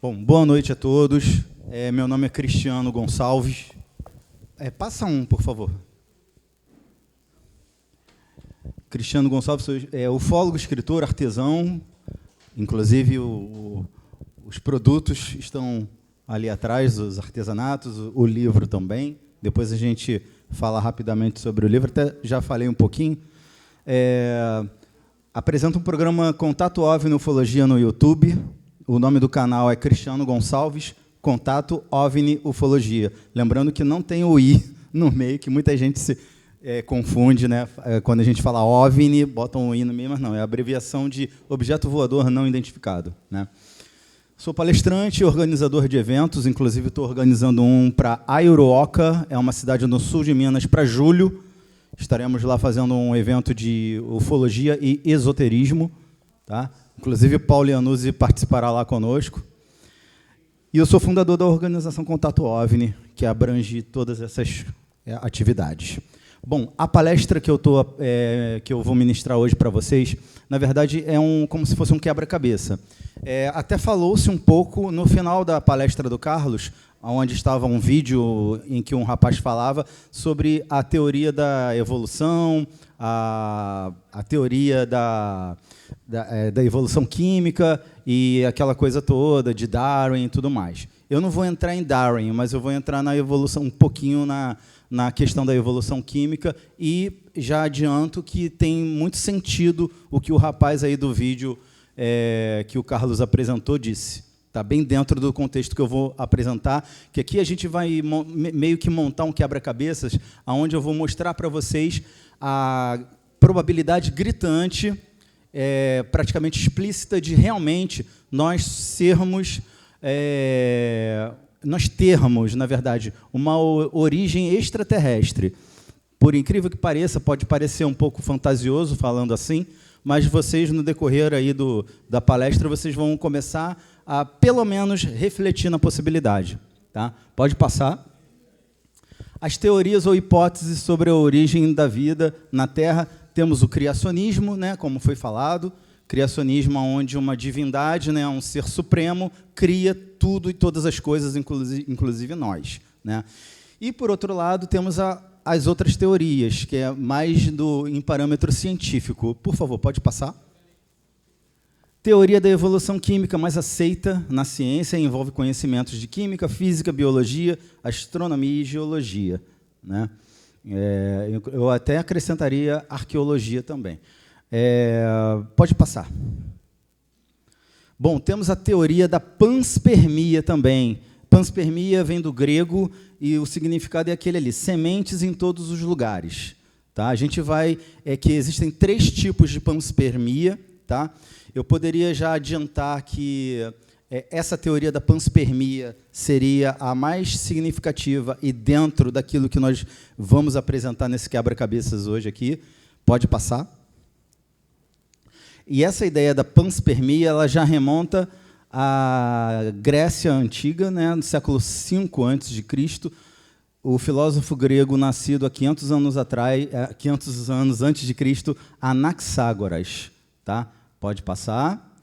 Bom, boa noite a todos. Meu nome é Cristiano Gonçalves. Passa um, por favor. Cristiano Gonçalves é ufólogo, escritor, artesão. Inclusive, os produtos estão ali atrás, os artesanatos, o livro também. Depois a gente fala rapidamente sobre o livro, até já falei um pouquinho. Apresento um programa Contato OVNI Ufologia no YouTube. O nome do canal é Cristiano Gonçalves, Contato OVNI Ufologia. Lembrando que não tem o I no meio, que muita gente se confunde, né? Quando a gente fala OVNI, botam o I no meio, mas não, é a abreviação de Objeto Voador Não Identificado, né? Sou palestrante e organizador de eventos, inclusive estou organizando um para Aiuruoca, é uma cidade no sul de Minas, para julho. Estaremos lá fazendo um evento de ufologia e esoterismo, tá? Inclusive, Paulo Iannuzzi participará lá conosco. E eu sou fundador da organização Contato OVNI, que abrange todas essas atividades. Bom, a palestra que eu vou ministrar hoje para vocês, na verdade, é como se fosse um quebra-cabeça. Até falou-se um pouco no final da palestra do Carlos, onde estava um vídeo em que um rapaz falava sobre a teoria da evolução, a teoria da evolução química e aquela coisa toda de Darwin e tudo mais. Eu não vou entrar em Darwin, mas eu vou entrar na evolução um pouquinho na questão da evolução química e já adianto que tem muito sentido o que o rapaz aí do vídeo que o Carlos apresentou disse. Está bem dentro do contexto que eu vou apresentar, que aqui a gente vai meio que montar um quebra-cabeças, onde eu vou mostrar para vocês a probabilidade gritante, praticamente explícita, de realmente nós termos, na verdade, uma origem extraterrestre. Por incrível que pareça, pode parecer um pouco fantasioso falando assim, mas vocês, no decorrer aí da palestra, vocês vão começar a, pelo menos, refletir na possibilidade. Tá? Pode passar. As teorias ou hipóteses sobre a origem da vida na Terra, temos o criacionismo, né, como foi falado, criacionismo onde uma divindade, né, um ser supremo, cria tudo e todas as coisas, inclusive nós. Né? E, por outro lado, temos as outras teorias, que é mais em parâmetro científico. Por favor, pode passar. Teoria da evolução química mais aceita na ciência, envolve conhecimentos de química, física, biologia, astronomia e geologia. Né? Eu até acrescentaria arqueologia também. Pode passar. Bom, temos a teoria da panspermia também. Panspermia vem do grego e o significado é aquele ali, sementes em todos os lugares. Tá? A gente vai... que existem 3 tipos de panspermia. Tá? Eu poderia já adiantar que essa teoria da panspermia seria a mais significativa e dentro daquilo que nós vamos apresentar nesse quebra-cabeças hoje aqui. Pode passar. E essa ideia da panspermia ela já remonta à Grécia Antiga, né, no século V a.C., o filósofo grego nascido há 500 anos atrás, 500 anos antes de Cristo, Anaxágoras. Tá? Pode passar.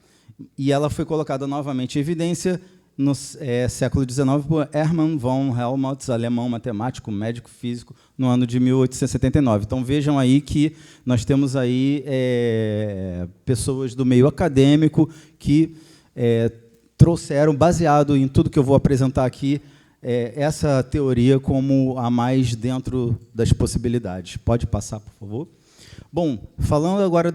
E ela foi colocada novamente em evidência no século XIX por Hermann von Helmholtz, alemão matemático, médico, físico, no ano de 1879. Então, vejam aí que nós temos aí pessoas do meio acadêmico que trouxeram, baseado em tudo que eu vou apresentar aqui, essa teoria como a mais dentro das possibilidades. Pode passar, por favor. Bom, falando agora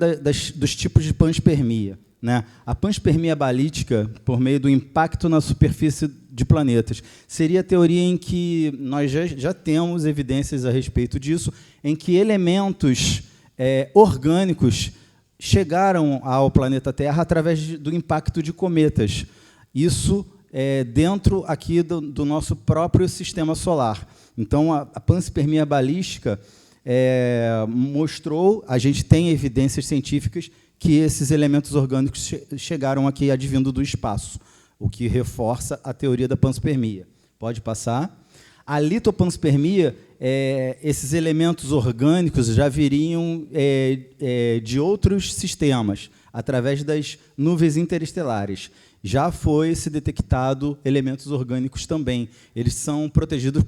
dos tipos de panspermia. Né? A panspermia balística, por meio do impacto na superfície de planetas, seria a teoria em que nós já temos evidências a respeito disso, em que elementos orgânicos chegaram ao planeta Terra através do impacto de cometas. Isso dentro aqui do nosso próprio sistema solar. Então, a panspermia balística mostrou, a gente tem evidências científicas que esses elementos orgânicos chegaram aqui advindo do espaço, o que reforça a teoria da panspermia. Pode passar. A litopanspermia, esses elementos orgânicos já viriam de outros sistemas, através das nuvens interestelares. já foi se detectado elementos orgânicos também. Eles são protegidos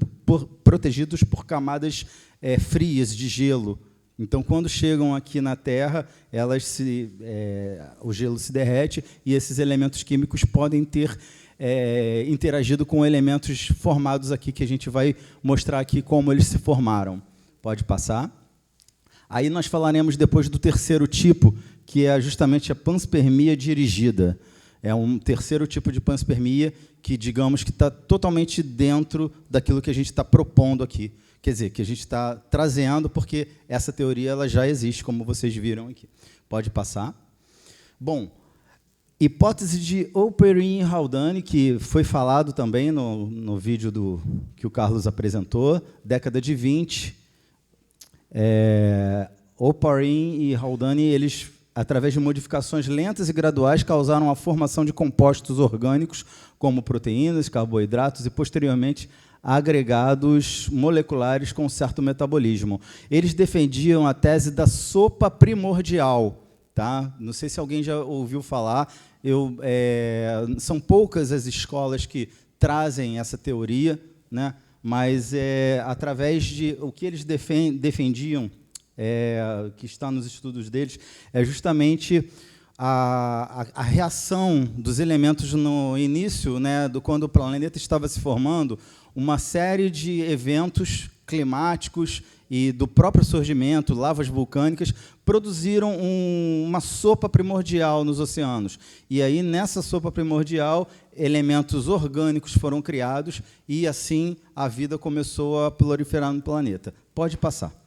por camadas frias de gelo. Então, quando chegam aqui na Terra, o gelo se derrete e esses elementos químicos podem ter interagido com elementos formados aqui, que a gente vai mostrar aqui como eles se formaram. Pode passar. Aí nós falaremos depois do terceiro tipo, que é justamente a panspermia dirigida. É um terceiro tipo de panspermia que, digamos, que está totalmente dentro daquilo que a gente está propondo aqui. Quer dizer, que a gente está trazendo, porque essa teoria ela já existe, como vocês viram aqui. Pode passar. Bom, hipótese de Oparin-Haldane, que foi falado também no vídeo que o Carlos apresentou, década de 20. Oparin e Haldane, eles, através de modificações lentas e graduais, causaram a formação de compostos orgânicos, como proteínas, carboidratos e, posteriormente, agregados moleculares com certo metabolismo. Eles defendiam a tese da sopa primordial. Tá? Não sei se alguém já ouviu falar. São poucas as escolas que trazem essa teoria, né? Mas, através de o que eles defendiam, que está nos estudos deles, é justamente a reação dos elementos no início, né, quando o planeta estava se formando, uma série de eventos climáticos e do próprio surgimento, lavas vulcânicas, produziram uma sopa primordial nos oceanos. E aí, nessa sopa primordial, elementos orgânicos foram criados e, assim, a vida começou a proliferar no planeta. Pode passar.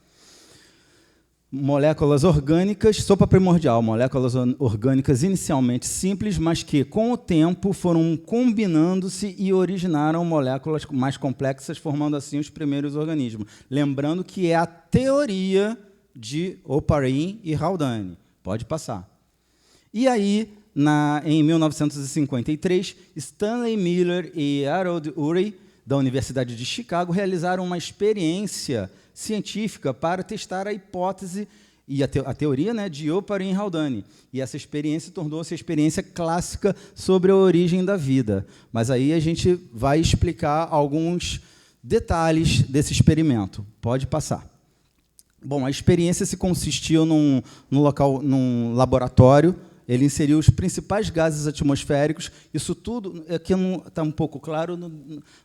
Moléculas orgânicas, sopa primordial, moléculas orgânicas inicialmente simples, mas que, com o tempo, foram combinando-se e originaram moléculas mais complexas, formando assim os primeiros organismos. Lembrando que é a teoria de Oparin e Haldane. Pode passar. E aí, em 1953, Stanley Miller e Harold Urey, da Universidade de Chicago, realizaram uma experiência científica para testar a hipótese e a teoria, né, de Oparin e Haldane. E essa experiência tornou-se a experiência clássica sobre a origem da vida. Mas aí a gente vai explicar alguns detalhes desse experimento. Pode passar. Bom, a experiência se consistiu num laboratório. Ele inseriu os principais gases atmosféricos. Isso tudo, aqui não está um pouco claro,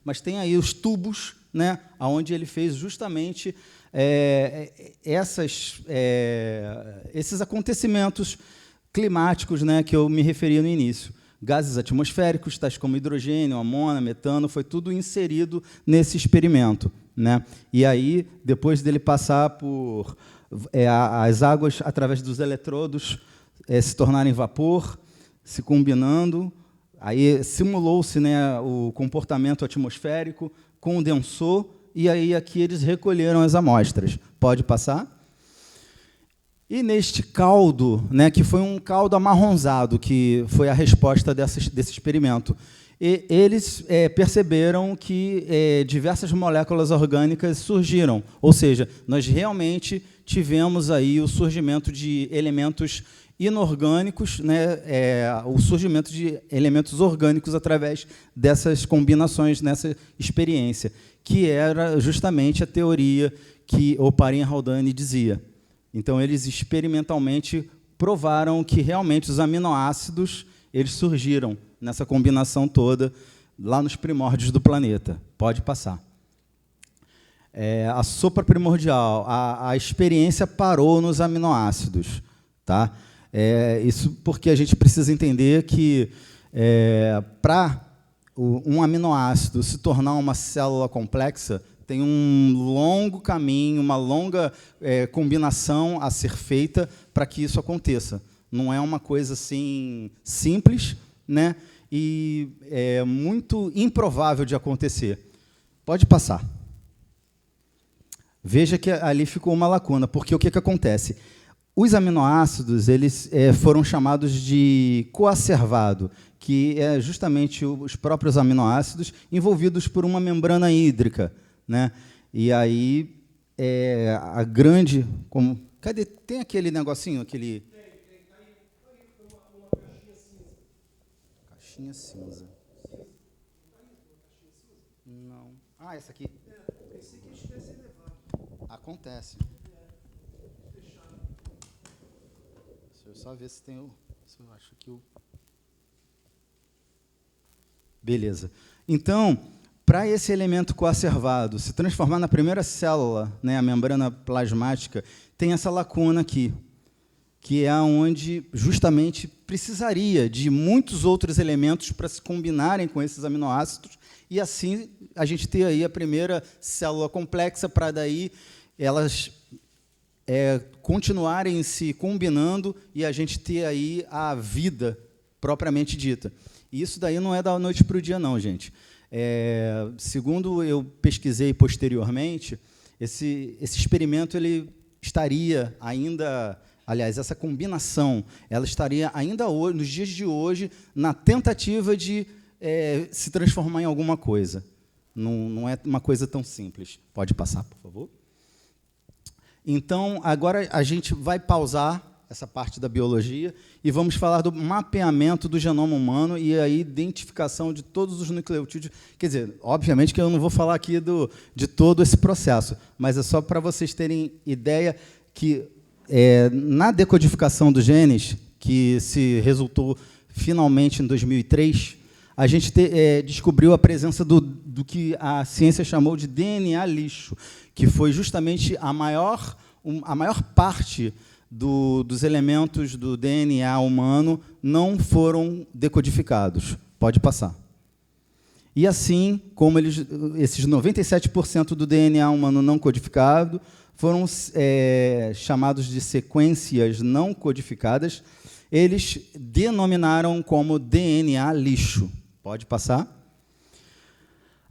mas tem aí os tubos, né, onde ele fez justamente esses acontecimentos climáticos, né, que eu me referi no início. Gases atmosféricos, tais como hidrogênio, amônia, metano, foi tudo inserido nesse experimento, né? E aí, depois dele passar por as águas, através dos eletrodos, se tornarem vapor, se combinando, aí simulou-se, né, o comportamento atmosférico, condensou, e aí aqui eles recolheram as amostras. Pode passar? E neste caldo, né, que foi um caldo amarronzado, que foi a resposta desse experimento, eles perceberam que diversas moléculas orgânicas surgiram, ou seja, nós realmente tivemos aí o surgimento de elementos inorgânicos, né, o surgimento de elementos orgânicos através dessas combinações nessa experiência, que era justamente a teoria que Oparin e Haldane dizia. Então, eles experimentalmente provaram que realmente os aminoácidos eles surgiram nessa combinação toda lá nos primórdios do planeta. Pode passar. A sopa primordial, a experiência parou nos aminoácidos, tá? Isso porque a gente precisa entender que para um aminoácido se tornar uma célula complexa, tem um longo caminho, uma longa combinação a ser feita para que isso aconteça. Não é uma coisa assim simples, né? E é muito improvável de acontecer. Pode passar. Veja que ali ficou uma lacuna, porque o que acontece? Os aminoácidos eles foram chamados de coacervado, que é justamente os próprios aminoácidos envolvidos por uma membrana hídrica, né? E aí a grande, cadê? Tem aquele negocinho, aquele caixinha cinza. Não. Ah, essa aqui. Pensei que estivesse elevado. Acontece. Deixa eu só ver se tem o... Se eu acho que o... Beleza. Então, para esse elemento coacervado se transformar na primeira célula, né, a membrana plasmática, tem essa lacuna aqui, que é onde justamente precisaria de muitos outros elementos para se combinarem com esses aminoácidos, e assim a gente ter aí a primeira célula complexa, para daí elas continuarem se combinando e a gente ter aí a vida propriamente dita. E isso daí não é da noite para o dia, não, gente. Segundo eu pesquisei posteriormente, esse experimento ele estaria ainda... Aliás, essa combinação, ela estaria ainda hoje, nos dias de hoje, na tentativa de se transformar em alguma coisa. Não é uma coisa tão simples. Pode passar, por favor? Então, agora a gente vai pausar essa parte da biologia e vamos falar do mapeamento do genoma humano e a identificação de todos os nucleotídeos. Quer dizer, obviamente que eu não vou falar aqui de todo esse processo, mas é só para vocês terem ideia que na decodificação dos genes, que se resultou finalmente em 2003, a gente descobriu a presença do que a ciência chamou de DNA lixo, que foi justamente a maior parte dos elementos do DNA humano não foram decodificados. Pode passar. E assim, como esses 97% do DNA humano não codificado foram chamados de sequências não codificadas, eles denominaram como DNA lixo. Pode passar.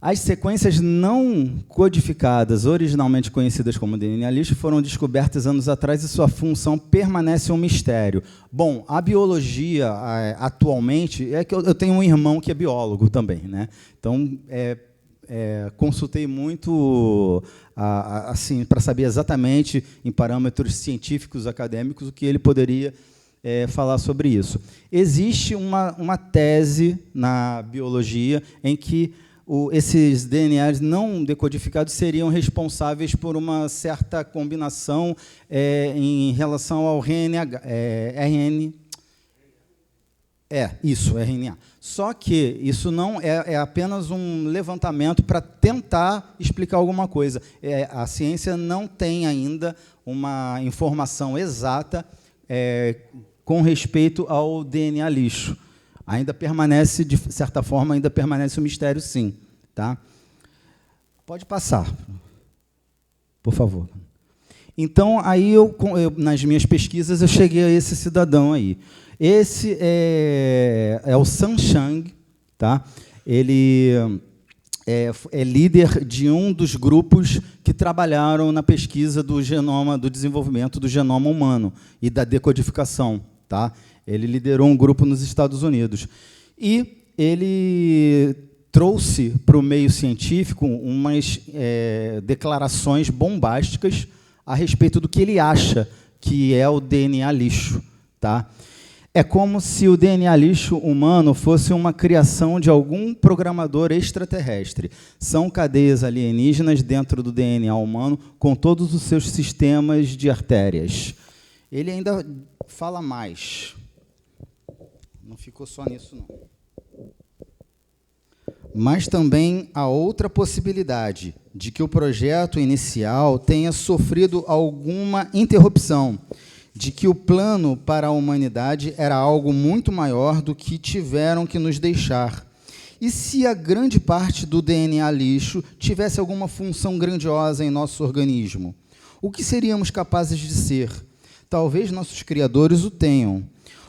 As sequências não codificadas, originalmente conhecidas como DNA lixo, foram descobertas anos atrás e sua função permanece um mistério. Bom, a biologia, atualmente, é que eu tenho um irmão que é biólogo também, né? Então, consultei muito assim, para saber exatamente, em parâmetros científicos, acadêmicos, o que ele poderia falar sobre isso. Existe uma tese na biologia em que esses DNAs não decodificados seriam responsáveis por uma certa combinação em relação ao RNA. RNA. Só que isso não é apenas um levantamento para tentar explicar alguma coisa. A ciência não tem ainda uma informação exata com respeito ao DNA lixo. Ainda permanece, de certa forma, ainda permanece um mistério, sim. Tá? Pode passar, por favor. Então, aí nas minhas pesquisas, eu cheguei a esse cidadão aí. Esse é o San Chang, tá? Ele é líder de um dos grupos que trabalharam na pesquisa do genoma, do desenvolvimento do genoma humano e da decodificação. Tá? Ele liderou um grupo nos Estados Unidos. E ele trouxe para o meio científico umas declarações bombásticas a respeito do que ele acha que é o DNA lixo. Tá? É como se o DNA lixo humano fosse uma criação de algum programador extraterrestre. São cadeias alienígenas dentro do DNA humano, com todos os seus sistemas de artérias. Ele ainda fala mais. Não ficou só nisso, não. Mas também há outra possibilidade de que o projeto inicial tenha sofrido alguma interrupção, de que o plano para a humanidade era algo muito maior do que tiveram que nos deixar. E se a grande parte do DNA lixo tivesse alguma função grandiosa em nosso organismo? O que seríamos capazes de ser? Talvez nossos criadores o tenham.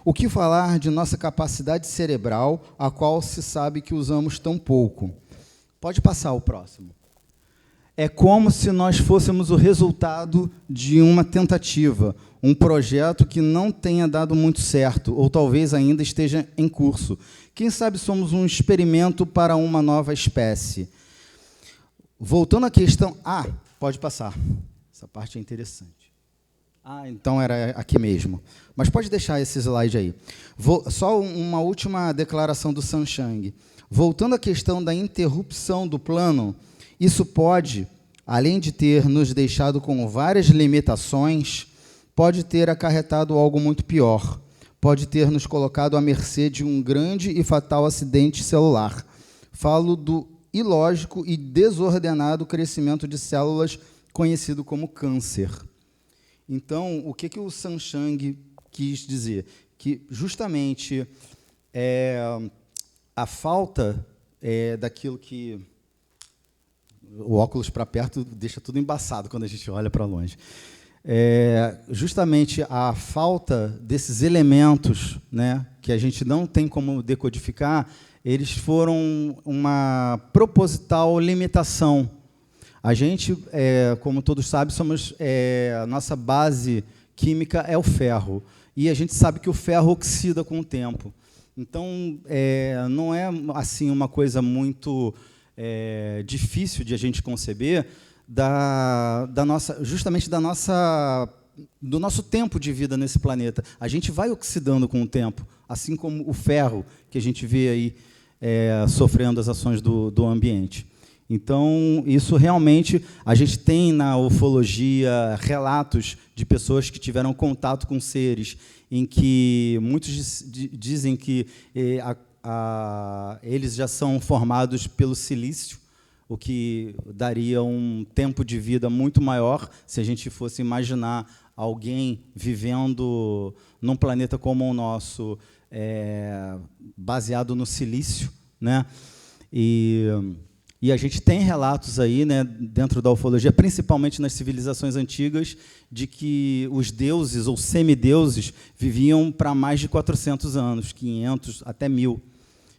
O que falar de nossa capacidade cerebral, a qual se sabe que usamos tão pouco? Pode passar o próximo. É como se nós fôssemos o resultado de uma tentativa, um projeto que não tenha dado muito certo, ou talvez ainda esteja em curso. Quem sabe somos um experimento para uma nova espécie. Voltando à questão... pode passar. Essa parte é interessante. Então era aqui mesmo. Mas pode deixar esse slide aí. Só uma última declaração do Sanchang. Voltando à questão da interrupção do plano, isso pode, além de ter nos deixado com várias limitações, pode ter acarretado algo muito pior. Pode ter nos colocado à mercê de um grande e fatal acidente celular. Falo do ilógico e desordenado crescimento de células conhecido como câncer. Então, o que o Sanchang quis dizer? Que, justamente, a falta daquilo que... O óculos para perto deixa tudo embaçado quando a gente olha para longe. Justamente a falta desses elementos, né, que a gente não tem como decodificar, eles foram uma proposital limitação. A gente, como todos sabem, a nossa base química é o ferro. E a gente sabe que o ferro oxida com o tempo. Então, não é assim uma coisa muito difícil de a gente conceber justamente do nosso tempo de vida nesse planeta. A gente vai oxidando com o tempo, assim como o ferro que a gente vê aí sofrendo as ações do ambiente. Então, isso realmente, a gente tem na ufologia relatos de pessoas que tiveram contato com seres em que muitos dizem que eles já são formados pelo silício, o que daria um tempo de vida muito maior se a gente fosse imaginar alguém vivendo num planeta como o nosso, baseado no silício, né? E a gente tem relatos aí, né, dentro da ufologia, principalmente nas civilizações antigas, de que os deuses ou semideuses viviam para mais de 400 anos, 500 até 1000.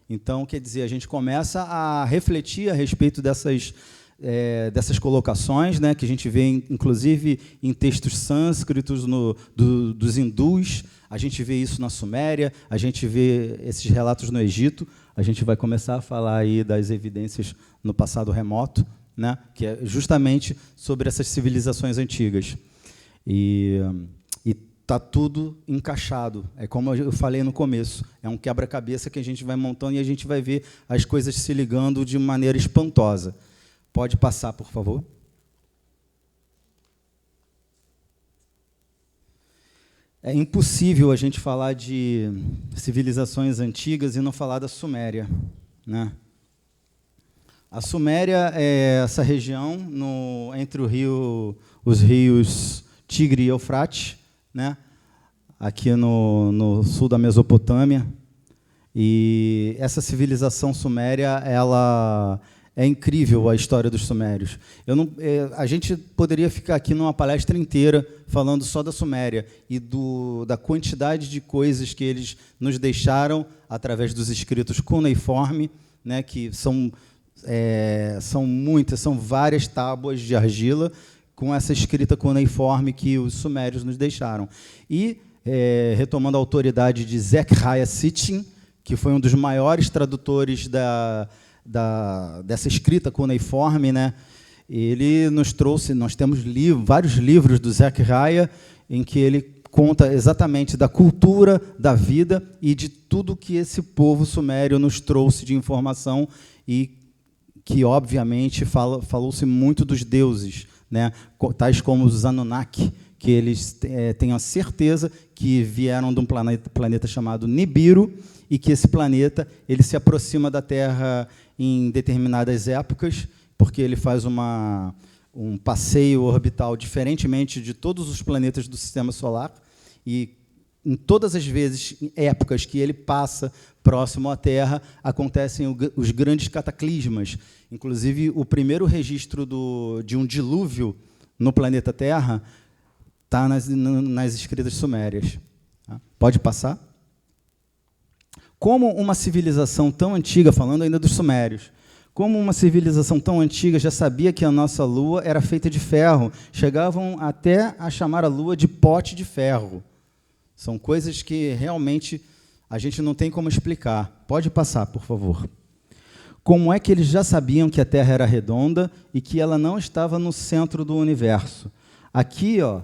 Então, quer dizer, a gente começa a refletir a respeito dessas colocações, né, que a gente vê, inclusive, em textos sânscritos dos hindus, a gente vê isso na Suméria, a gente vê esses relatos no Egito, a gente vai começar a falar aí das evidências no passado remoto, né, que é justamente sobre essas civilizações antigas. E está tudo encaixado. É como eu falei no começo, é um quebra-cabeça que a gente vai montando e a gente vai ver as coisas se ligando de maneira espantosa. Pode passar, por favor. É impossível a gente falar de civilizações antigas e não falar da Suméria, né? A Suméria é essa região entre os rios Tigre e Eufrates, né? Aqui no sul da Mesopotâmia. E essa civilização suméria, ela é incrível, a história dos sumérios. A gente poderia ficar aqui numa palestra inteira falando só da Suméria e da quantidade de coisas que eles nos deixaram através dos escritos cuneiforme, né, que são muitas, são várias tábuas de argila com essa escrita cuneiforme que os sumérios nos deixaram. E, retomando a autoridade de Zecharia Sitchin, que foi um dos maiores tradutores dessa escrita cuneiforme, né? Ele nos trouxe, nós temos vários livros do Zecharia em que ele conta exatamente da cultura, da vida e de tudo que esse povo sumério nos trouxe de informação e que, obviamente, falou-se muito dos deuses, né? Tais como os Anunnaki, que eles têm a certeza que vieram de um planeta chamado Nibiru e que esse planeta ele se aproxima da Terra em determinadas épocas, porque ele faz um passeio orbital diferentemente de todos os planetas do Sistema Solar, e em todas as épocas que ele passa próximo à Terra, acontecem os grandes cataclismas. Inclusive, o primeiro registro de um dilúvio no planeta Terra está nas escritas sumérias. Pode passar? Como uma civilização tão antiga, falando ainda dos sumérios, como uma civilização tão antiga já sabia que a nossa Lua era feita de ferro, chegavam até a chamar a Lua de pote de ferro. São coisas que realmente a gente não tem como explicar. Pode passar, por favor. Como é que eles já sabiam que a Terra era redonda e que ela não estava no centro do universo? Aqui, ó,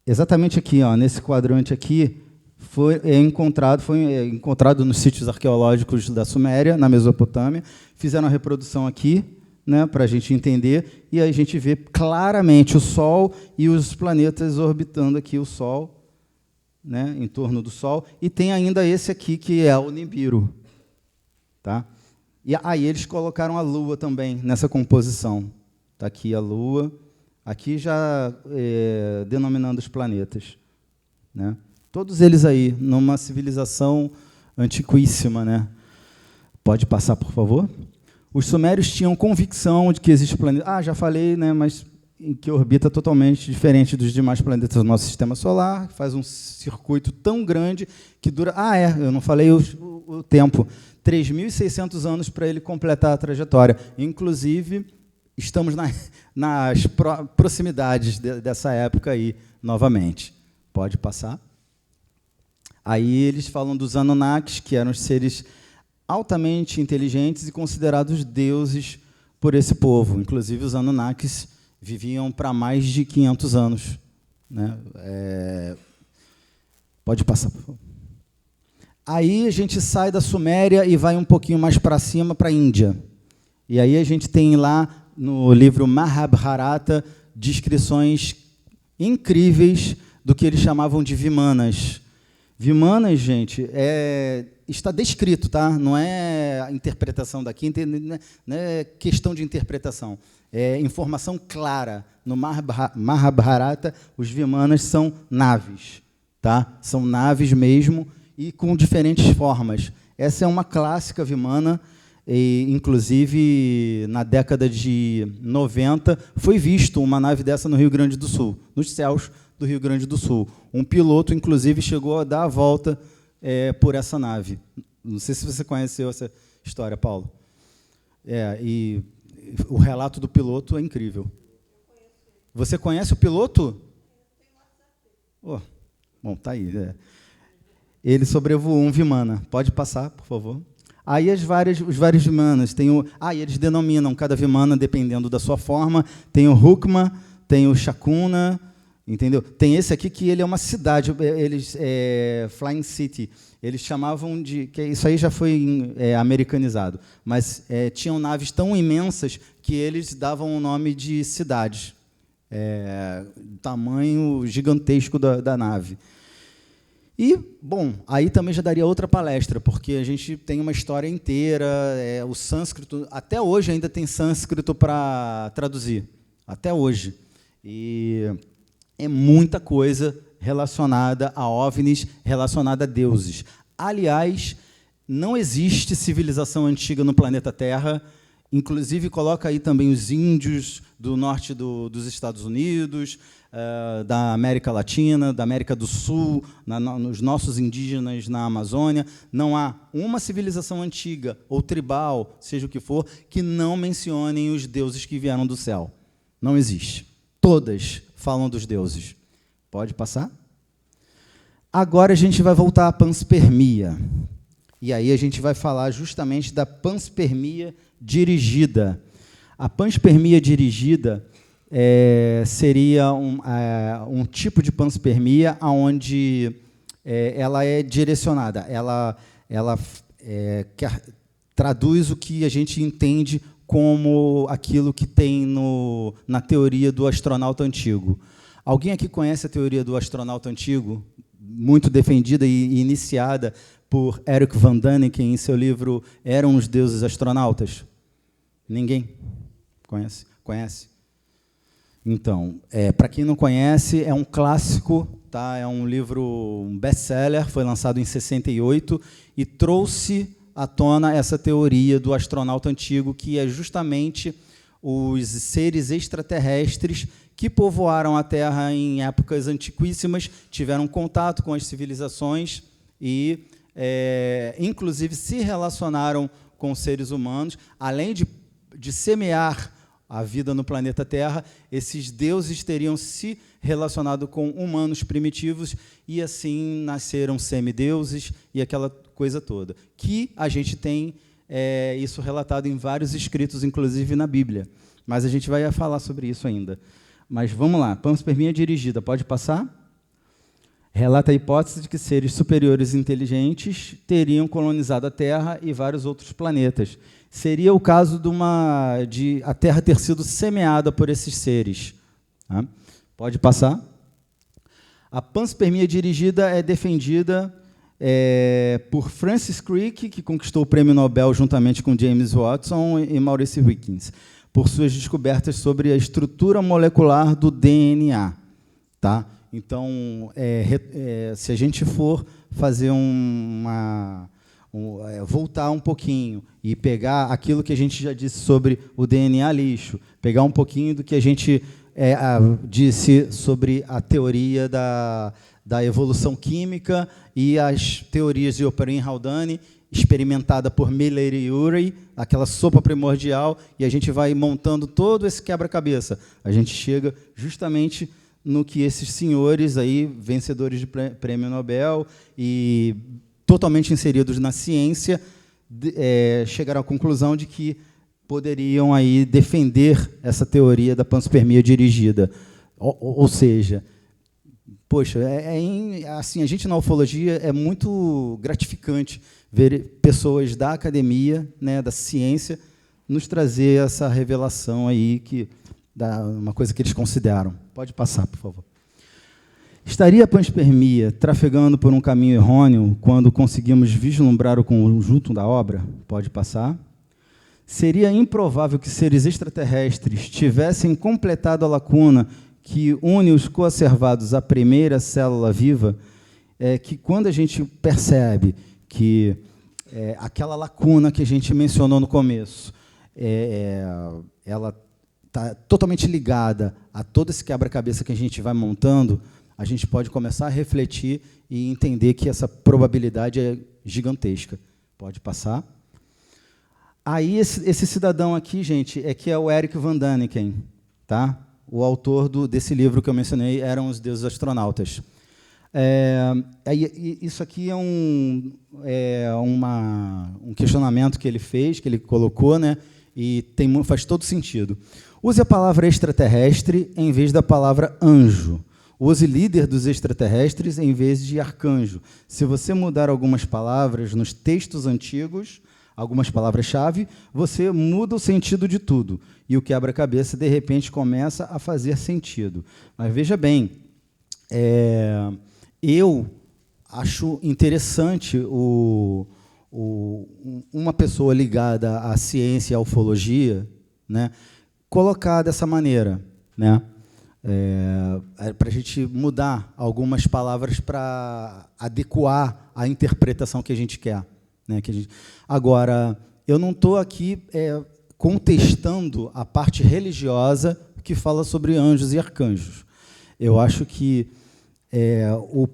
Exatamente aqui, ó, nesse quadrante aqui, foi encontrado nos sítios arqueológicos da Suméria, na Mesopotâmia. Fizeram a reprodução aqui, né, para a gente entender, e aí a gente vê claramente o Sol e os planetas orbitando aqui o Sol, né, em torno do Sol, e tem ainda esse aqui, que é o Nibiru. Tá? E aí eles colocaram a Lua também nessa composição. Está aqui a Lua, aqui já denominando os planetas. Né? Todos eles aí, numa civilização antiquíssima. Né? Pode passar, por favor? Os sumérios tinham convicção de que existe planeta. Já falei, né, mas que orbita totalmente diferente dos demais planetas do nosso sistema solar, faz um circuito tão grande que dura... eu não falei o tempo. 3.600 anos para ele completar a trajetória. Inclusive, estamos nas proximidades dessa época aí, novamente. Pode passar. Aí eles falam dos Anunnakis, que eram os seres altamente inteligentes e considerados deuses por esse povo. Inclusive, os Anunnakis viviam para mais de 500 anos. Né? Pode passar, por favor. Aí a gente sai da Suméria e vai um pouquinho mais para cima, para a Índia. E aí a gente tem lá, no livro Mahabharata, descrições incríveis do que eles chamavam de Vimanas. Vimanas, gente, está descrito, tá? Não é interpretação daqui, não é questão de interpretação. É informação clara. No Mahabharata, os Vimanas são naves. Tá? São naves mesmo, e com diferentes formas. Essa é uma clássica Vimana, e, inclusive, na década de 90, foi visto uma nave dessa no Rio Grande do Sul, nos céus do Rio Grande do Sul. Um piloto, inclusive, chegou a dar a volta por essa nave. Não sei se você conheceu essa história, Paulo. E o relato do piloto é incrível. Você conhece o piloto? Bom, tá aí. Ele sobrevoou um Vimana. Pode passar, por favor. Aí os vários Vimanas. E eles denominam cada Vimana dependendo da sua forma. Tem o Rukma, tem o Shakuna, entendeu? Tem esse aqui que ele é uma cidade, Flying City. Eles chamavam de... isso aí já foi americanizado. Mas tinham naves tão imensas que eles davam o nome de cidades. Tamanho gigantesco da nave. E, bom, aí também já daria outra palestra, porque a gente tem uma história inteira, o sânscrito, até hoje ainda tem sânscrito para traduzir, até hoje. E é muita coisa relacionada a OVNIs, relacionada a deuses. Aliás, não existe civilização antiga no planeta Terra, inclusive coloca aí também os índios do norte dos Estados Unidos, da América Latina, da América do Sul, nos nossos indígenas na Amazônia. Não há uma civilização antiga ou tribal, seja o que for, que não mencionem os deuses que vieram do céu. Não existe. Todas falam dos deuses. Pode passar? Agora a gente vai voltar à panspermia. E aí a gente vai falar justamente da panspermia dirigida. A panspermia dirigida seria um tipo de panspermia onde ela é direcionada, ela traduz o que a gente entende como aquilo que tem na teoria do astronauta antigo. Alguém aqui conhece a teoria do astronauta antigo? Muito defendida e iniciada por Eric Van Daniken em seu livro Eram os Deuses Astronautas? Ninguém? Conhece? Conhece? Então, para quem não conhece, é um clássico, tá? É um livro, um best-seller, foi lançado em 68 e trouxe à tona essa teoria do astronauta antigo, que é justamente os seres extraterrestres que povoaram a Terra em épocas antiquíssimas, tiveram contato com as civilizações e, inclusive, se relacionaram com os seres humanos, além de semear a vida no planeta Terra, esses deuses teriam se relacionado com humanos primitivos e, assim, nasceram semideuses e aquela coisa toda. Que a gente tem isso relatado em vários escritos, inclusive na Bíblia. Mas a gente vai falar sobre isso ainda. Mas vamos lá, panspermia dirigida, pode passar? Relata a hipótese de que seres superiores inteligentes teriam colonizado a Terra e vários outros planetas. Seria o caso de a Terra ter sido semeada por esses seres. Tá? Pode passar? A panspermia dirigida é defendida por Francis Crick, que conquistou o prêmio Nobel juntamente com James Watson e Maurice Wilkins, por suas descobertas sobre a estrutura molecular do DNA. Tá? Então, se a gente for fazer voltar um pouquinho e pegar aquilo que a gente já disse sobre o DNA lixo, pegar um pouquinho do que a gente disse sobre a teoria da evolução química e as teorias de Oparin-Haldane, experimentada por Miller e Urey, aquela sopa primordial, e a gente vai montando todo esse quebra-cabeça. A gente chega justamente no que esses senhores aí, vencedores de prêmio Nobel e totalmente inseridos na ciência, chegaram à conclusão de que poderiam aí defender essa teoria da panspermia dirigida. Ou seja, poxa, assim, a gente na ufologia é muito gratificante ver pessoas da academia, né, da ciência, nos trazer essa revelação aí, uma coisa que eles consideram. Pode passar, por favor. Estaria a panspermia trafegando por um caminho errôneo quando conseguimos vislumbrar o conjunto da obra? Pode passar. Seria improvável que seres extraterrestres tivessem completado a lacuna que une os coacervados à primeira célula viva, que quando a gente percebe que aquela lacuna que a gente mencionou no começo, ela está totalmente ligada a todo esse quebra-cabeça que a gente vai montando, a gente pode começar a refletir e entender que essa probabilidade é gigantesca. Pode passar. Aí, esse cidadão aqui, gente, que é o Eric Van Daniken, tá? O autor desse livro que eu mencionei, Eram os Deuses Astronautas. Isso aqui é um questionamento que ele fez, que ele colocou, né? E faz todo sentido. Use a palavra extraterrestre em vez da palavra anjo. Use líder dos extraterrestres em vez de arcanjo. Se você mudar algumas palavras nos textos antigos, algumas palavras-chave, você muda o sentido de tudo. E o quebra-cabeça, de repente, começa a fazer sentido. Mas veja bem, eu acho interessante uma pessoa ligada à ciência e à ufologia, né, colocar dessa maneira, né, para a gente mudar algumas palavras para adequar a interpretação que a gente quer. Né, Agora, eu não estou aqui contestando a parte religiosa que fala sobre anjos e arcanjos. Eu acho que o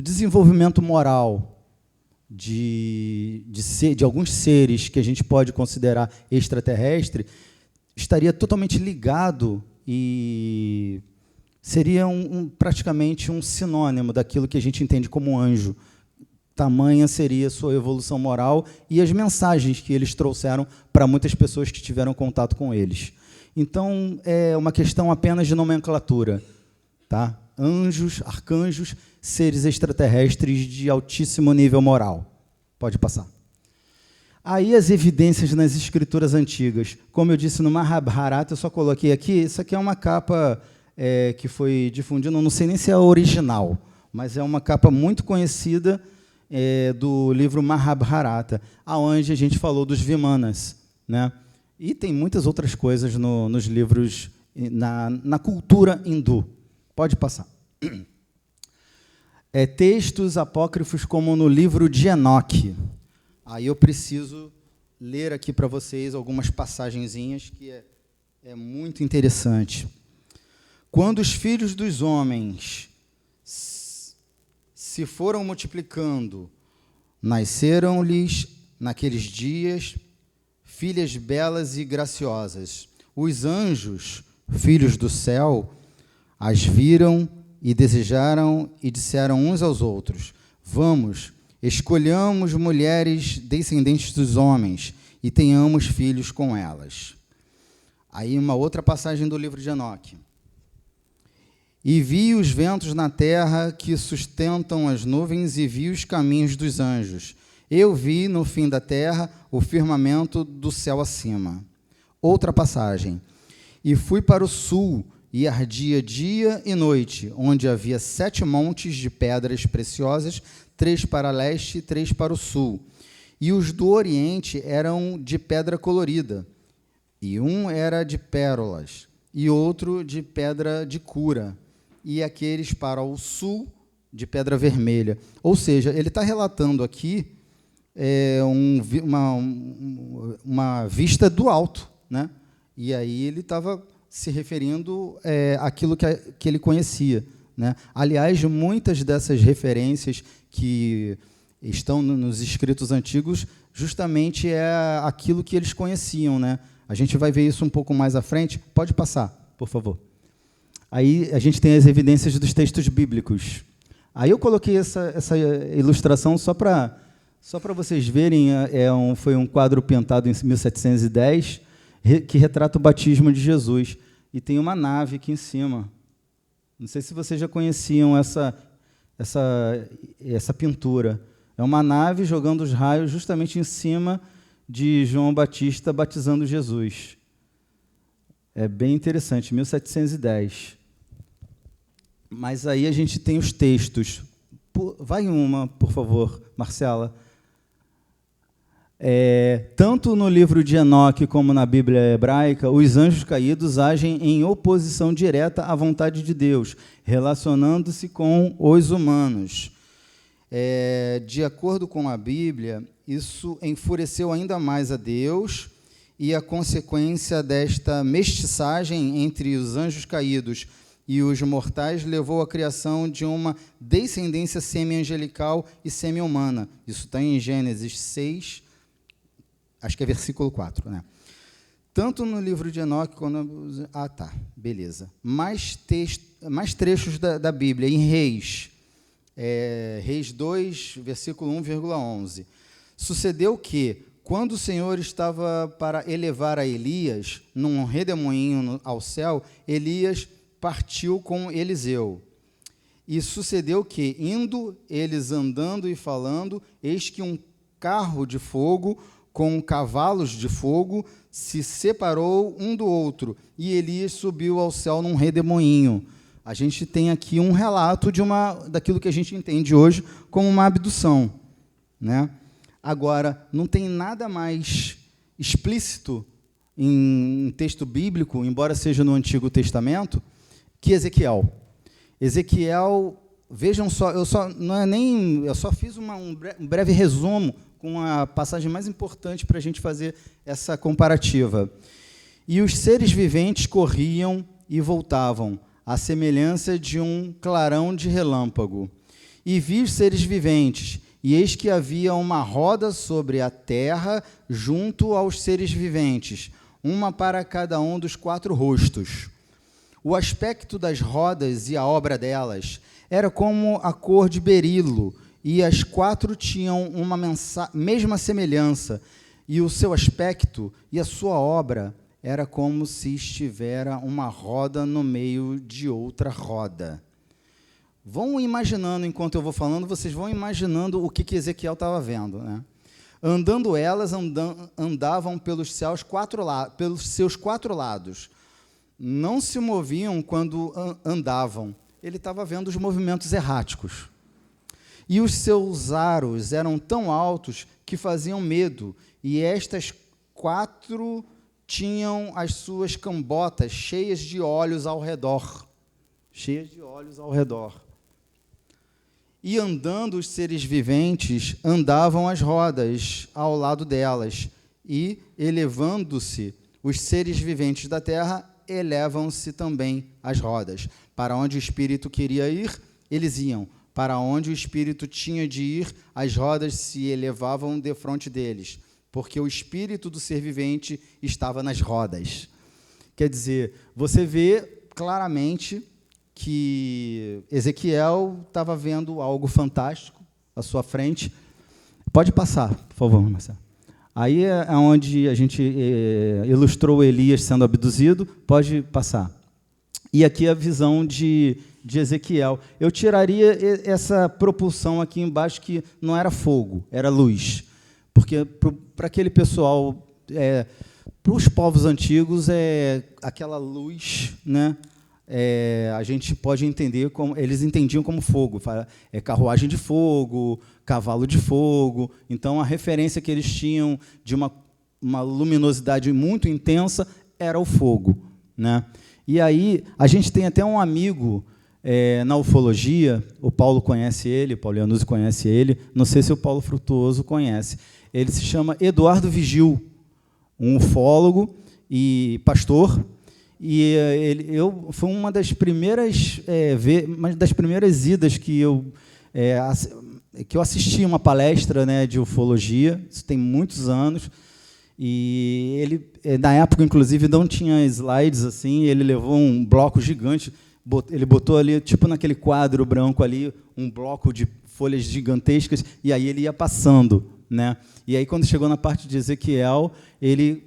desenvolvimento moral de alguns seres que a gente pode considerar extraterrestre estaria totalmente ligado e seria praticamente um sinônimo daquilo que a gente entende como anjo. Tamanha seria sua evolução moral e as mensagens que eles trouxeram para muitas pessoas que tiveram contato com eles. Então, é uma questão apenas de nomenclatura. Tá? Anjos, arcanjos, seres extraterrestres de altíssimo nível moral. Pode passar. Aí as evidências nas escrituras antigas. Como eu disse no Mahabharata, eu só coloquei aqui, isso aqui é uma capa que foi difundida, não sei nem se é a original, mas é uma capa muito conhecida do livro Mahabharata, onde a gente falou dos Vimanas, né? E tem muitas outras coisas nos livros, na cultura hindu. Pode passar. Textos apócrifos como no livro de Enoque. Aí eu preciso ler aqui para vocês algumas passagenzinhas que é muito interessante. Quando os filhos dos homens se foram multiplicando, nasceram-lhes naqueles dias filhas belas e graciosas. Os anjos, filhos do céu, as viram e desejaram e disseram uns aos outros: vamos, escolhamos mulheres descendentes dos homens e tenhamos filhos com elas. Aí uma outra passagem do livro de Enoque. E vi os ventos na terra que sustentam as nuvens e vi os caminhos dos anjos. Eu vi no fim da terra o firmamento do céu acima. Outra passagem. E fui para o sul, e ardia dia e noite, onde havia 7 montes de pedras preciosas, 3 para leste e 3 para o sul. E os do oriente eram de pedra colorida, e um era de pérolas, e outro de pedra de cura, e aqueles para o sul de pedra vermelha. Ou seja, ele está relatando aqui uma vista do alto, né? E aí ele estava se referindo àquilo que ele conhecia, né? Aliás, muitas dessas referências que estão nos escritos antigos, justamente é aquilo que eles conheciam, né? A gente vai ver isso um pouco mais à frente. Pode passar, por favor. Aí a gente tem as evidências dos textos bíblicos. Aí eu coloquei essa ilustração só para vocês verem. Foi um quadro pintado em 1710, que retrata o batismo de Jesus. E tem uma nave aqui em cima. Não sei se vocês já conheciam essa pintura. É uma nave jogando os raios justamente em cima de João Batista batizando Jesus. É bem interessante, 1710. Mas aí a gente tem os textos. Vai uma, por favor, Marcela. Tanto no livro de Enoque como na Bíblia hebraica, os anjos caídos agem em oposição direta à vontade de Deus, relacionando-se com os humanos. De acordo com a Bíblia, isso enfureceu ainda mais a Deus, e a consequência desta mestiçagem entre os anjos caídos e os mortais levou à criação de uma descendência semi-angelical e semi-humana. Isso está em Gênesis 6, acho que é versículo 4, né? Tanto no livro de Enoque quanto... beleza. Mais trechos da Bíblia, em Reis. Reis 2, versículo 1,11. Sucedeu que, quando o Senhor estava para elevar a Elias, num redemoinho ao céu, Elias partiu com Eliseu. E sucedeu que, indo eles andando e falando, eis que um carro de fogo com cavalos de fogo se separou um do outro, e Elias subiu ao céu num redemoinho. A gente tem aqui um relato daquilo que a gente entende hoje como uma abdução, né? Agora, não tem nada mais explícito em texto bíblico, embora seja no Antigo Testamento, que Ezequiel. Ezequiel, vejam só, eu só fiz um breve resumo com a passagem mais importante para a gente fazer essa comparativa. E os seres viventes corriam e voltavam, à semelhança de um clarão de relâmpago. E vi os seres viventes, e eis que havia uma roda sobre a terra junto aos seres viventes, uma para cada um dos 4 rostos. O aspecto das rodas e a obra delas era como a cor de berilo, e as 4 tinham uma mesma semelhança, e o seu aspecto e a sua obra era como se estivera uma roda no meio de outra roda. Vão imaginando, enquanto eu vou falando, vocês vão imaginando o que Ezequiel estava vendo, né? Andando elas, andavam pelos seus 4 lados. Não se moviam quando andavam. Ele estava vendo os movimentos erráticos. E os seus aros eram tão altos que faziam medo, e estas 4 tinham as suas cambotas cheias de olhos ao redor. Cheias de olhos ao redor. E andando os seres viventes, andavam as rodas ao lado delas, e, elevando-se os seres viventes da terra, elevam-se também as rodas. Para onde o Espírito queria ir, eles iam. Para onde o Espírito tinha de ir, as rodas se elevavam defronte deles, porque o Espírito do ser vivente estava nas rodas. Quer dizer, você vê claramente que Ezequiel estava vendo algo fantástico à sua frente. Pode passar, por favor, Marcelo. Aí é onde a gente ilustrou Elias sendo abduzido. Pode passar. E aqui a visão de Ezequiel. Eu tiraria essa propulsão aqui embaixo, que não era fogo, era luz. Porque para aquele pessoal, para os povos antigos, aquela luz, né? A gente pode entender como eles entendiam como fogo, carruagem de fogo, cavalo de fogo. Então a referência que eles tinham de uma luminosidade muito intensa era o fogo, né? E aí a gente tem até um amigo na ufologia, o Paulo conhece ele, o Paulo Iannuzzi conhece ele, não sei se o Paulo Frutuoso conhece. Ele se chama Eduardo Vigil, um ufólogo e pastor. E foi uma das primeiras idas que eu assisti uma palestra, né, de ufologia. Isso tem muitos anos. E ele, na época, inclusive, não tinha slides assim. Ele levou um bloco gigante. Ele botou ali, tipo naquele quadro branco ali, um bloco de folhas gigantescas. E aí ele ia passando, né? E aí, quando chegou na parte de Ezequiel, ele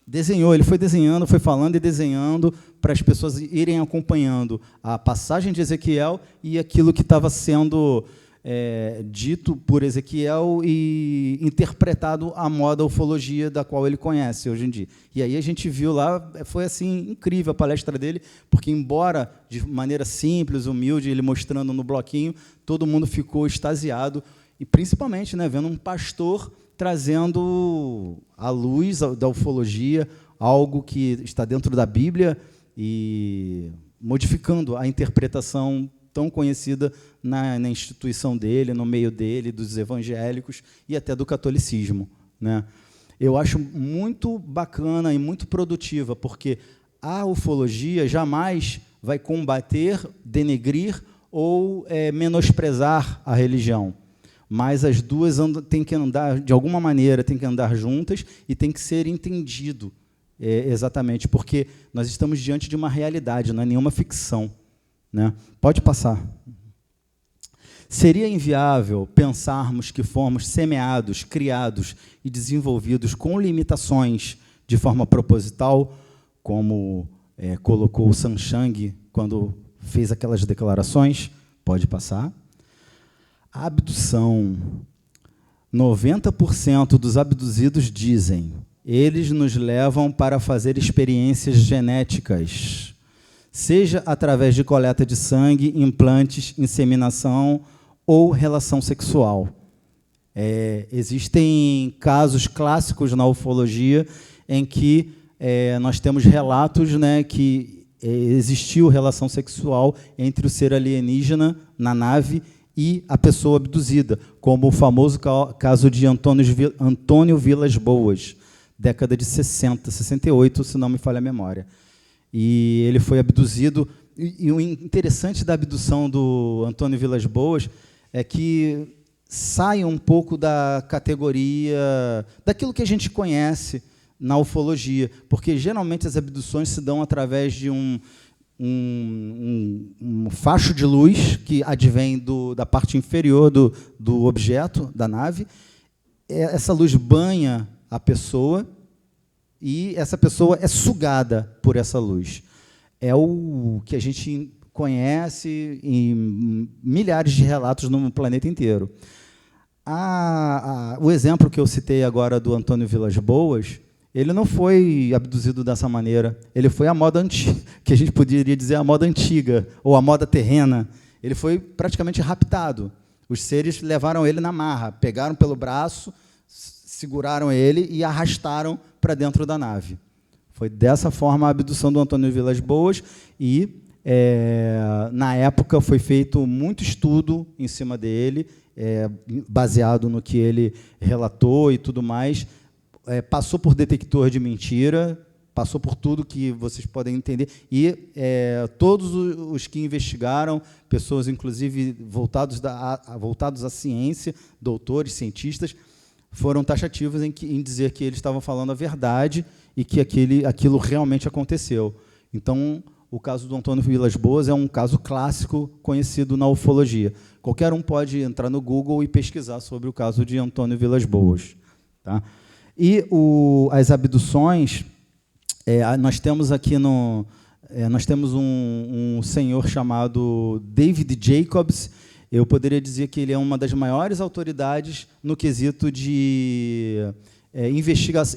desenhou, ele foi desenhando, foi falando e desenhando para as pessoas irem acompanhando a passagem de Ezequiel e aquilo que estava sendo dito por Ezequiel e interpretado à moda ufologia da qual ele conhece hoje em dia. E aí a gente viu lá, foi assim incrível a palestra dele, porque embora de maneira simples, humilde, ele mostrando no bloquinho, todo mundo ficou extasiado e principalmente, né, vendo um pastor trazendo à luz da ufologia algo que está dentro da Bíblia e modificando a interpretação tão conhecida na instituição dele, no meio dele, dos evangélicos e até do catolicismo, né? Eu acho muito bacana e muito produtiva, porque a ufologia jamais vai combater, denegrir ou menosprezar a religião. Mas as duas têm que andar, de alguma maneira, têm que andar juntas e tem que ser entendido exatamente, porque nós estamos diante de uma realidade, não é nenhuma ficção, né? Pode passar. Seria inviável pensarmos que fomos semeados, criados e desenvolvidos com limitações de forma proposital, como colocou o Sanchang quando fez aquelas declarações? Pode passar. A abdução. 90% dos abduzidos dizem: eles nos levam para fazer experiências genéticas, seja através de coleta de sangue, implantes, inseminação ou relação sexual. Existem casos clássicos na ufologia em que nós temos relatos, né, que existiu relação sexual entre o ser alienígena na nave e a pessoa abduzida, como o famoso caso de Antônio Vilas Boas, década de 60, 68, se não me falha a memória. E ele foi abduzido, e o interessante da abdução do Antônio Vilas Boas é que sai um pouco da categoria, daquilo que a gente conhece na ufologia, porque geralmente as abduções se dão através de um facho de luz que advém da parte inferior do objeto, da nave. Essa luz banha a pessoa e essa pessoa é sugada por essa luz. É o que a gente conhece em milhares de relatos no planeta inteiro. O exemplo que eu citei agora do Antônio Vilas Boas, ele não foi abduzido dessa maneira. Ele foi a moda antiga, que a gente poderia dizer a moda antiga, ou a moda terrena. Ele foi praticamente raptado. Os seres levaram ele na marra, pegaram pelo braço, seguraram ele e arrastaram para dentro da nave. Foi dessa forma a abdução do Antônio Vilas Boas e, na época, foi feito muito estudo em cima dele, baseado no que ele relatou e tudo mais. Passou por detector de mentira, passou por tudo que vocês podem entender, e todos os que investigaram, pessoas, inclusive, voltados à ciência, doutores, cientistas, foram taxativos em dizer que eles estavam falando a verdade e que aquilo realmente aconteceu. Então, o caso do Antônio Vilas Boas é um caso clássico conhecido na ufologia. Qualquer um pode entrar no Google e pesquisar sobre o caso de Antônio Vilas Boas. Tá? E as abduções, nós temos aqui nós temos um senhor chamado David Jacobs. Eu poderia dizer que ele é uma das maiores autoridades no quesito de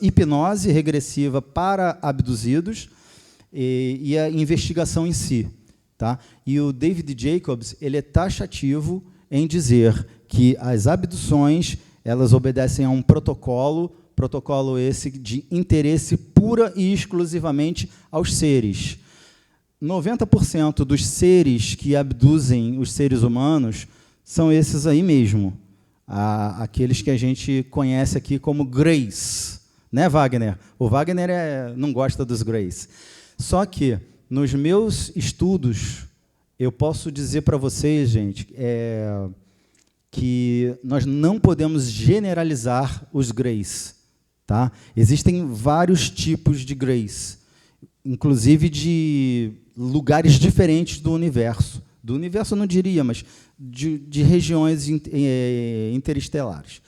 hipnose regressiva para abduzidos e a investigação em si. Tá? E o David Jacobs ele é taxativo em dizer que as abduções elas obedecem a um protocolo esse de interesse pura e exclusivamente aos seres. 90% dos seres que abduzem os seres humanos são esses aí mesmo, aqueles que a gente conhece aqui como Greys, né, Wagner? O Wagner não gosta dos Greys. Só que, nos meus estudos, eu posso dizer para vocês, gente, que nós não podemos generalizar os Greys. Tá? Existem vários tipos de Greys, inclusive de lugares diferentes do universo. Do universo eu não diria, mas de regiões interestelares.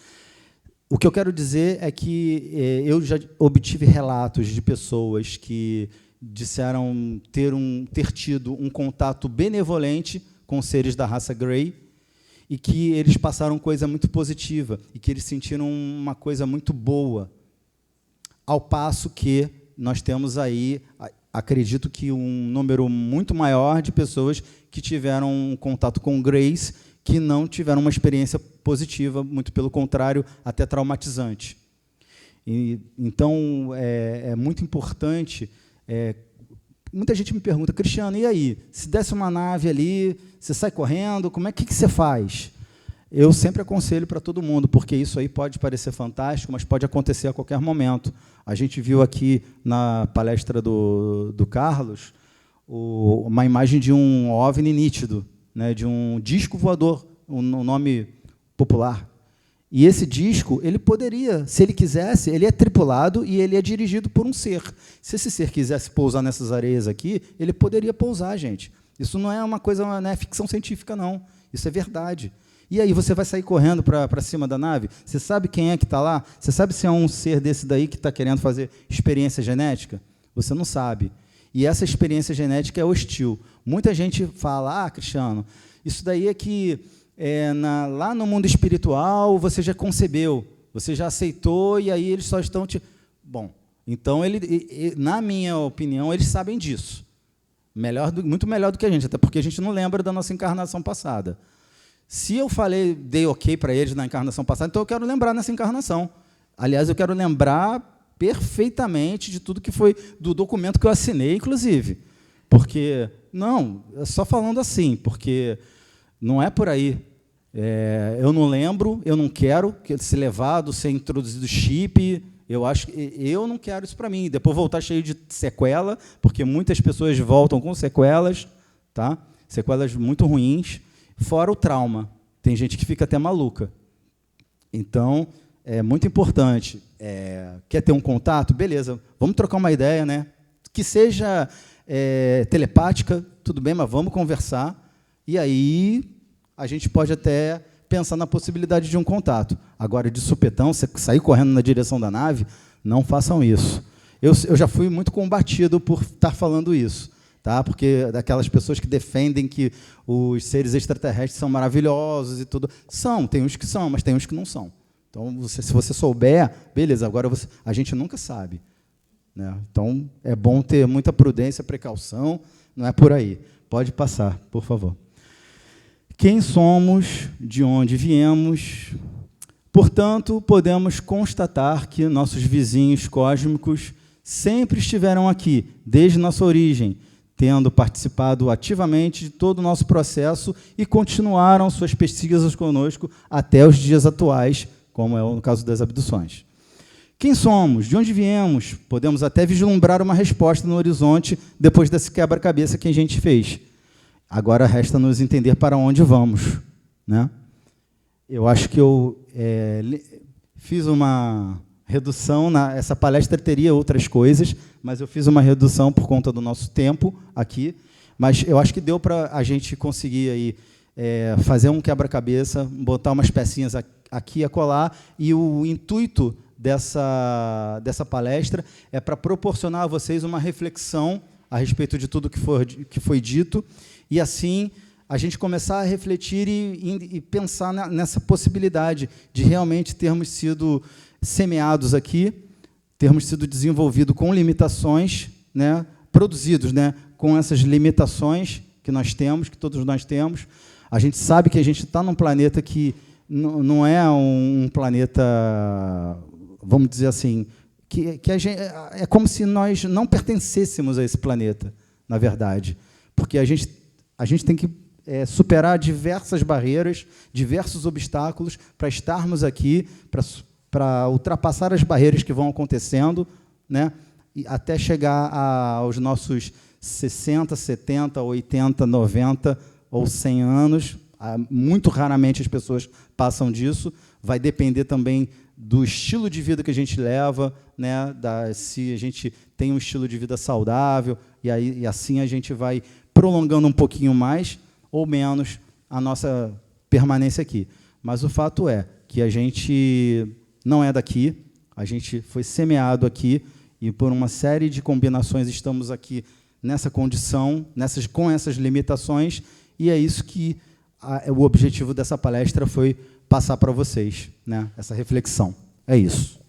O que eu quero dizer é que eu já obtive relatos de pessoas que disseram ter tido um contato benevolente com seres da raça Grey e que eles passaram coisa muito positiva e que eles sentiram uma coisa muito boa. Ao passo que nós temos aí, acredito que um número muito maior de pessoas que tiveram um contato com Greys que não tiveram uma experiência positiva, muito pelo contrário, até traumatizante. Então, é muito importante. Muita gente me pergunta, Cristiano, e aí? Se desse uma nave ali, você sai correndo, como que você faz? Eu sempre aconselho para todo mundo, porque isso aí pode parecer fantástico, mas pode acontecer a qualquer momento. A gente viu aqui na palestra do Carlos uma imagem de um OVNI nítido, né, de um disco voador, um nome popular. E esse disco, ele poderia, se ele quisesse, ele é tripulado e ele é dirigido por um ser. Se esse ser quisesse pousar nessas areias aqui, ele poderia pousar, gente. Isso não é uma coisa, não é ficção científica, não. Isso é verdade. E aí, você vai sair correndo para cima da nave? Você sabe quem é que está lá? Você sabe se é um ser desse daí que está querendo fazer experiência genética? Você não sabe. E essa experiência genética é hostil. Muita gente fala, Cristiano, isso daí é que lá no mundo espiritual você já concebeu, você já aceitou e aí eles só estão te... Bom, então, na minha opinião, eles sabem disso. Muito melhor do que a gente, até porque a gente não lembra da nossa encarnação passada. Se eu dei ok para eles na encarnação passada, então eu quero lembrar nessa encarnação. Aliás, eu quero lembrar perfeitamente de tudo que foi do documento que eu assinei, inclusive. Porque, não, só falando assim, porque não é por aí. Eu não lembro, eu não quero ser levado, ser introduzido chip. Eu não quero isso para mim. Depois voltar cheio de sequela, porque muitas pessoas voltam com sequelas, tá? Sequelas muito ruins. Fora o trauma. Tem gente que fica até maluca. Então, é muito importante. Quer ter um contato? Beleza, vamos trocar uma ideia, né? Que seja telepática, tudo bem, mas vamos conversar. E aí, a gente pode até pensar na possibilidade de um contato. Agora, de supetão, você sair correndo na direção da nave, não façam isso. Eu já fui muito combatido por estar falando isso. Tá? Porque daquelas pessoas que defendem que os seres extraterrestres são maravilhosos e tudo. Tem uns que são, mas tem uns que não são. Então, se você souber, beleza, agora a gente nunca sabe. Né? Então, é bom ter muita prudência, precaução, não é por aí. Pode passar, por favor. Quem somos, de onde viemos. Portanto, podemos constatar que nossos vizinhos cósmicos sempre estiveram aqui, desde nossa origem, tendo participado ativamente de todo o nosso processo e continuaram suas pesquisas conosco até os dias atuais, como é no caso das abduções. Quem somos? De onde viemos? Podemos até vislumbrar uma resposta no horizonte depois desse quebra-cabeça que a gente fez. Agora resta nos entender para onde vamos. Né? Eu acho que eu fiz uma redução, essa palestra teria outras coisas, mas eu fiz uma redução por conta do nosso tempo aqui, mas eu acho que deu para a gente conseguir aí, fazer um quebra-cabeça, botar umas pecinhas aqui e acolá, e o intuito dessa palestra é para proporcionar a vocês uma reflexão a respeito de tudo que foi dito, e assim a gente começar a refletir e pensar nessa possibilidade de realmente termos sido semeados aqui, termos sido desenvolvidos com limitações, né, produzidos, né, com essas limitações que nós temos, que todos nós temos. A gente sabe que a gente está num planeta que não é um planeta, vamos dizer assim, que a gente, é como se nós não pertencêssemos a esse planeta, na verdade, porque a gente tem que superar diversas barreiras, diversos obstáculos para estarmos aqui, para ultrapassar as barreiras que vão acontecendo, né, e até chegar aos nossos 60, 70, 80, 90 ou 100 anos. Muito raramente as pessoas passam disso. Vai depender também do estilo de vida que a gente leva, né, se a gente tem um estilo de vida saudável, e assim a gente vai prolongando um pouquinho mais ou menos a nossa permanência aqui. Mas o fato é que a gente não é daqui, a gente foi semeado aqui, e por uma série de combinações estamos aqui nessa condição, com essas limitações, e é isso que o objetivo dessa palestra foi passar para vocês, né, essa reflexão. É isso.